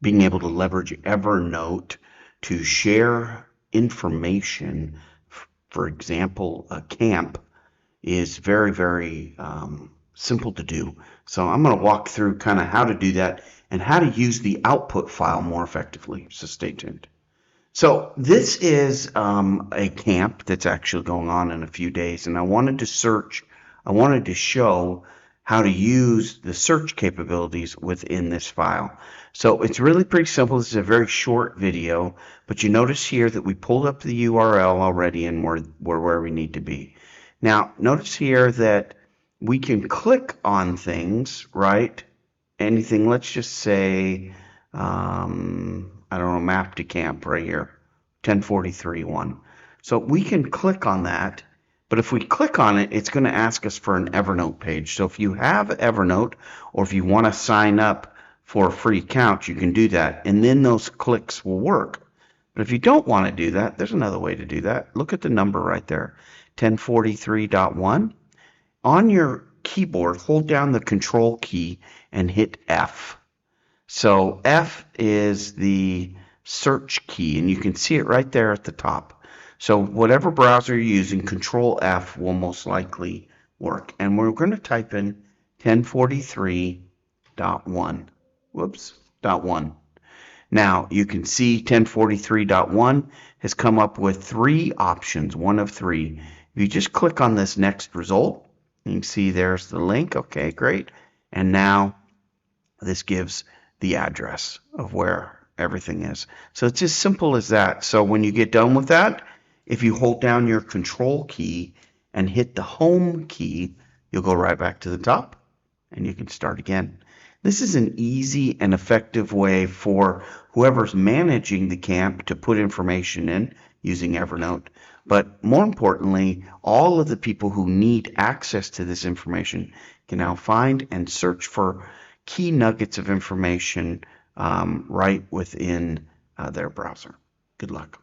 being able to leverage Evernote to share information, for example, a camp, is very, very simple to do. So I'm going to walk through kind of how to do that and how to use the output file more effectively. So stay tuned. So this is a camp that's actually going on in a few days, and I wanted to show how to use the search capabilities within this file. So it's really pretty simple. This is a very short video, but you notice here that we pulled up the URL already and we're where we need to be. Now, notice here that we can click on things, right? Anything, let's just say, I don't know, map to camp right here, 1043 one. So we can click on that, but if we click on it, it's going to ask us for an Evernote page. So if you have Evernote, or if you want to sign up for a free account, you can do that, and then those clicks will work. But if you don't want to do that, there's another way to do that. Look at the number right there, 1043.1. On your keyboard, hold down the control key and hit F. So F is the search key, and you can see it right there at the top. So whatever browser you're using, control F will most likely work. And we're going to type in 1043.1. Whoops, .1. Now you can see 1043.1 has come up with 3 options, one of 3. If you just click on this next result, you can see there's the link. Okay, great. And now this gives the address of where everything is. So it's as simple as that. So when you get done with that, if you hold down your control key and hit the home key, you'll go right back to the top and you can start again. This is an easy and effective way for whoever's managing the camp to put information in using Evernote. But more importantly, all of the people who need access to this information can now find and search for key nuggets of information right within their browser. Good luck.